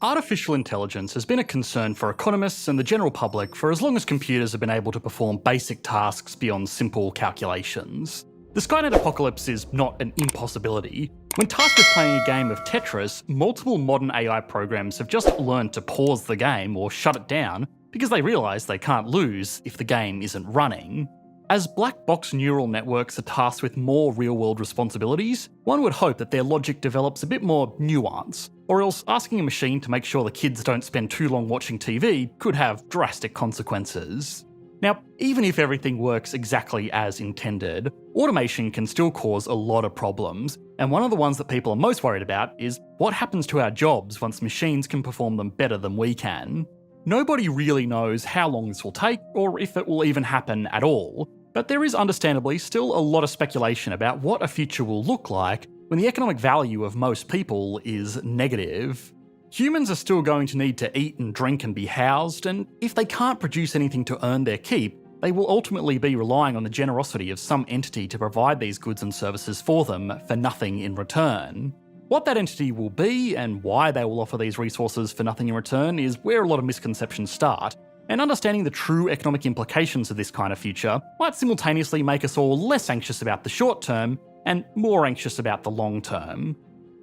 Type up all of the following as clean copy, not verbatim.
Artificial intelligence has been a concern for economists and the general public for as long as computers have been able to perform basic tasks beyond simple calculations. The Skynet apocalypse is not an impossibility. When tasked with playing a game of Tetris, multiple modern AI programs have just learned to pause the game or shut it down because they realise they can't lose if the game isn't running. As black box neural networks are tasked with more real-world responsibilities, one would hope that their logic develops a bit more nuance, or else asking a machine to make sure the kids don't spend too long watching TV could have drastic consequences. Now, even if everything works exactly as intended, automation can still cause a lot of problems, and one of the ones that people are most worried about is what happens to our jobs once machines can perform them better than we can. Nobody really knows how long this will take, or if it will even happen at all, but there is understandably still a lot of speculation about what a future will look like when the economic value of most people is negative. Humans are still going to need to eat and drink and be housed, and if they can't produce anything to earn their keep, they will ultimately be relying on the generosity of some entity to provide these goods and services for them for nothing in return. What that entity will be and why they will offer these resources for nothing in return is where a lot of misconceptions start, and understanding the true economic implications of this kind of future might simultaneously make us all less anxious about the short term and more anxious about the long term.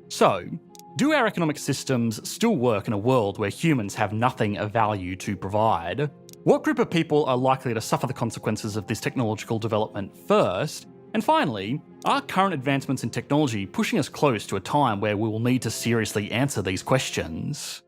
So, do our economic systems still work in a world where humans have nothing of value to provide? What group of people are likely to suffer the consequences of this technological development first? And finally, are current advancements in technology pushing us close to a time where we will need to seriously answer these questions?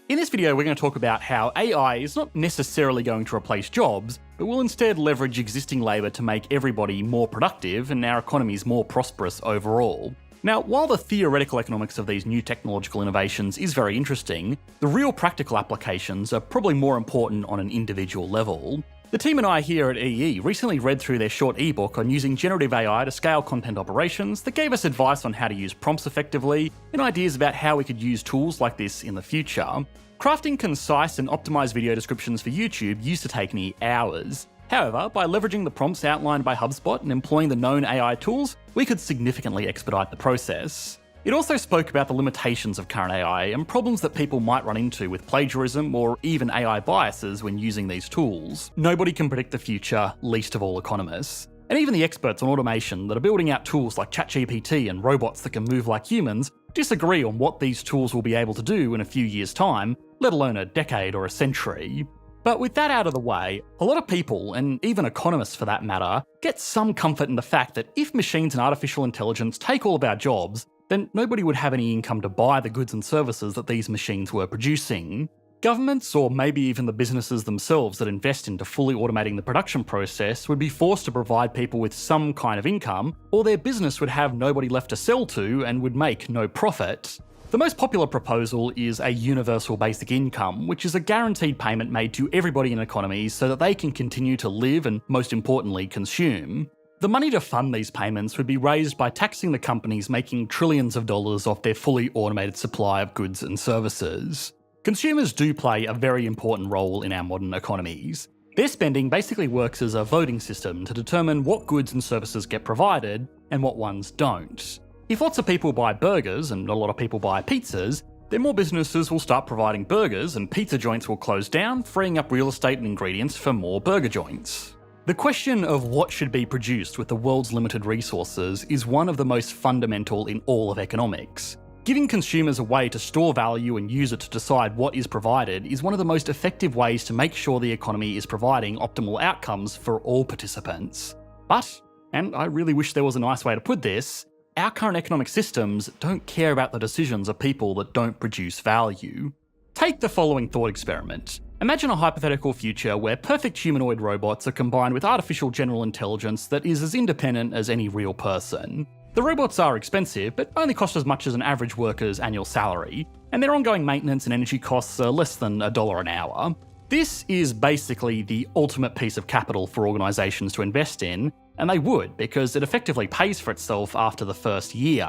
In this video, we're going to talk about how AI is not necessarily going to replace jobs, but will instead leverage existing labour to make everybody more productive and our economies more prosperous overall. Now, while the theoretical economics of these new technological innovations is very interesting, the real practical applications are probably more important on an individual level. The team and I here at EE recently read through their short ebook on using generative AI to scale content operations that gave us advice on how to use prompts effectively and ideas about how we could use tools like this in the future. Crafting concise and optimized video descriptions for YouTube used to take me hours. However, by leveraging the prompts outlined by HubSpot and employing the known AI tools, we could significantly expedite the process. It also spoke about the limitations of current AI and problems that people might run into with plagiarism or even AI biases when using these tools. Nobody can predict the future, least of all economists. And even the experts on automation that are building out tools like ChatGPT and robots that can move like humans disagree on what these tools will be able to do in a few years' time, let alone a decade or a century. But with that out of the way, a lot of people, and even economists for that matter, get some comfort in the fact that if machines and artificial intelligence take all of our jobs, then nobody would have any income to buy the goods and services that these machines were producing. Governments, or maybe even the businesses themselves that invest into fully automating the production process, would be forced to provide people with some kind of income, or their business would have nobody left to sell to and would make no profit. The most popular proposal is a universal basic income, which is a guaranteed payment made to everybody in economies so that they can continue to live and, most importantly, consume. The money to fund these payments would be raised by taxing the companies making trillions of dollars off their fully automated supply of goods and services. Consumers do play a very important role in our modern economies. Their spending basically works as a voting system to determine what goods and services get provided and what ones don't. If lots of people buy burgers and a lot of people buy pizzas, then more businesses will start providing burgers and pizza joints will close down, freeing up real estate and ingredients for more burger joints. The question of what should be produced with the world's limited resources is one of the most fundamental in all of economics. Giving consumers a way to store value and use it to decide what is provided is one of the most effective ways to make sure the economy is providing optimal outcomes for all participants. But, and I really wish there was a nice way to put this, our current economic systems don't care about the decisions of people that don't produce value. Take the following thought experiment. Imagine a hypothetical future where perfect humanoid robots are combined with artificial general intelligence that is as independent as any real person. The robots are expensive, but only cost as much as an average worker's annual salary, and their ongoing maintenance and energy costs are less than $1 an hour. This is basically the ultimate piece of capital for organisations to invest in, and they would because it effectively pays for itself after the first year.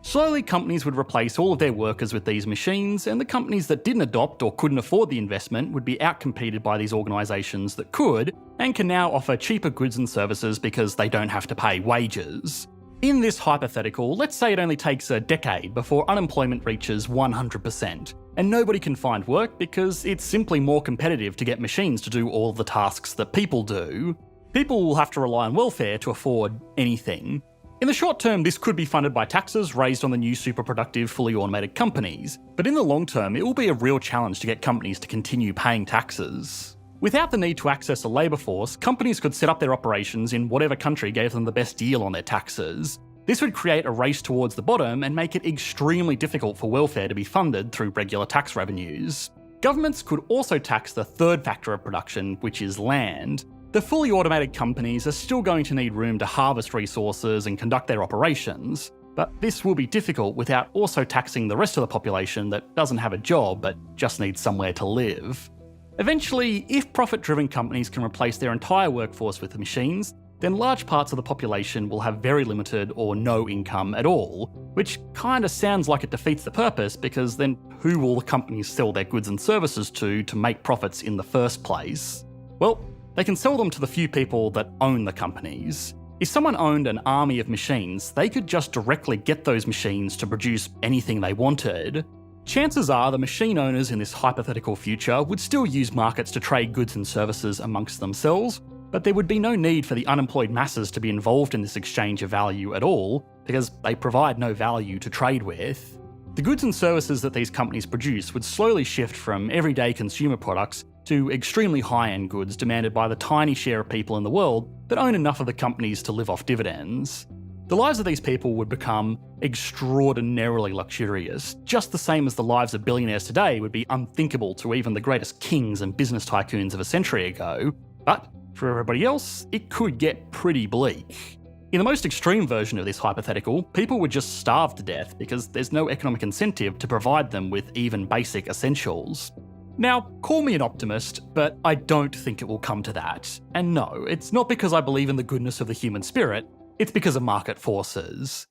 Slowly, companies would replace all of their workers with these machines, and the companies that didn't adopt or couldn't afford the investment would be outcompeted by these organisations that could, and can now offer cheaper goods and services because they don't have to pay wages. In this hypothetical, let's say it only takes a decade before unemployment reaches 100%, and nobody can find work because it's simply more competitive to get machines to do all of the tasks that people do. People will have to rely on welfare to afford anything. In the short term, this could be funded by taxes raised on the new super productive, fully automated companies, but in the long term, it will be a real challenge to get companies to continue paying taxes. Without the need to access a labour force, companies could set up their operations in whatever country gave them the best deal on their taxes. This would create a race towards the bottom and make it extremely difficult for welfare to be funded through regular tax revenues. Governments could also tax the third factor of production, which is land. The fully automated companies are still going to need room to harvest resources and conduct their operations, but this will be difficult without also taxing the rest of the population that doesn't have a job but just needs somewhere to live. Eventually, if profit-driven companies can replace their entire workforce with machines, then large parts of the population will have very limited or no income at all, which kinda sounds like it defeats the purpose, because then who will the companies sell their goods and services to make profits in the first place? Well, they can sell them to the few people that own the companies. If someone owned an army of machines, they could just directly get those machines to produce anything they wanted. Chances are the machine owners in this hypothetical future would still use markets to trade goods and services amongst themselves, but there would be no need for the unemployed masses to be involved in this exchange of value at all, because they provide no value to trade with. The goods and services that these companies produce would slowly shift from everyday consumer products to extremely high-end goods demanded by the tiny share of people in the world that own enough of the companies to live off dividends. The lives of these people would become extraordinarily luxurious, just the same as the lives of billionaires today would be unthinkable to even the greatest kings and business tycoons of a century ago. But for everybody else, it could get pretty bleak. In the most extreme version of this hypothetical, people would just starve to death because there's no economic incentive to provide them with even basic essentials. Now, call me an optimist, but I don't think it will come to that. And no, it's not because I believe in the goodness of the human spirit. It's because of market forces.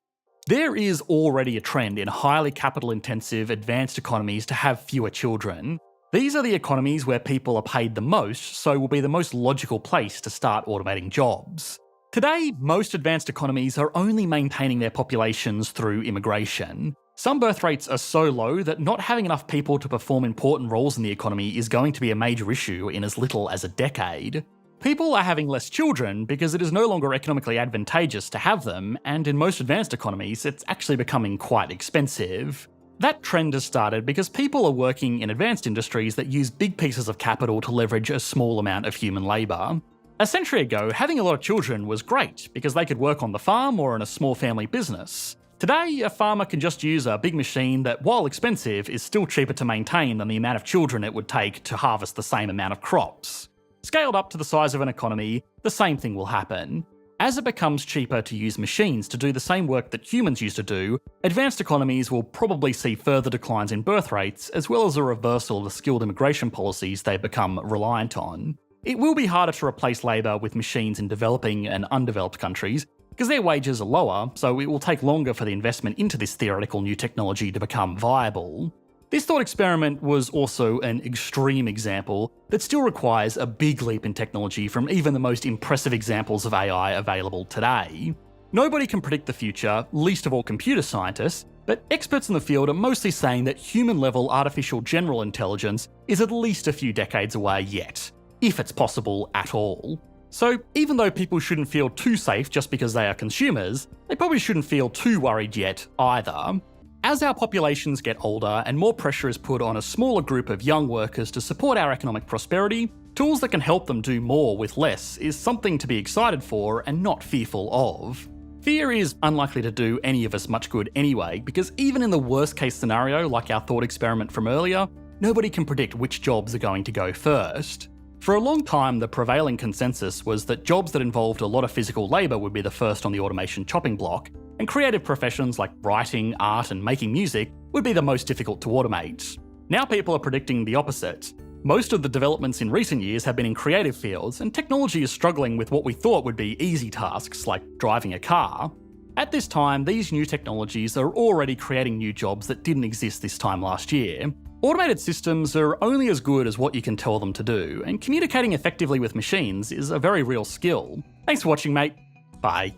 There is already a trend in highly capital-intensive advanced economies to have fewer children. These are the economies where people are paid the most, so will be the most logical place to start automating jobs. Today, most advanced economies are only maintaining their populations through immigration. Some birth rates are so low that not having enough people to perform important roles in the economy is going to be a major issue in as little as a decade. People are having less children because it is no longer economically advantageous to have them, and in most advanced economies, it's actually becoming quite expensive. That trend has started because people are working in advanced industries that use big pieces of capital to leverage a small amount of human labour. A century ago, having a lot of children was great because they could work on the farm or in a small family business. Today, a farmer can just use a big machine that, while expensive, is still cheaper to maintain than the amount of children it would take to harvest the same amount of crops. Scaled up to the size of an economy, the same thing will happen. As it becomes cheaper to use machines to do the same work that humans used to do, advanced economies will probably see further declines in birth rates, as well as a reversal of the skilled immigration policies they've become reliant on. It will be harder to replace labour with machines in developing and undeveloped countries, because their wages are lower, so it will take longer for the investment into this theoretical new technology to become viable. This thought experiment was also an extreme example that still requires a big leap in technology from even the most impressive examples of AI available today. Nobody can predict the future, least of all computer scientists, but experts in the field are mostly saying that human-level artificial general intelligence is at least a few decades away yet, if it's possible at all. So even though people shouldn't feel too safe just because they are consumers, they probably shouldn't feel too worried yet either. As our populations get older and more pressure is put on a smaller group of young workers to support our economic prosperity, tools that can help them do more with less is something to be excited for and not fearful of. Fear is unlikely to do any of us much good anyway, because even in the worst case scenario like our thought experiment from earlier, nobody can predict which jobs are going to go first. For a long time, the prevailing consensus was that jobs that involved a lot of physical labour would be the first on the automation chopping block, and creative professions like writing, art, and making music would be the most difficult to automate. Now people are predicting the opposite. Most of the developments in recent years have been in creative fields, and technology is struggling with what we thought would be easy tasks like driving a car. At this time, these new technologies are already creating new jobs that didn't exist this time last year. Automated systems are only as good as what you can tell them to do, and communicating effectively with machines is a very real skill. Thanks for watching, mate. Bye.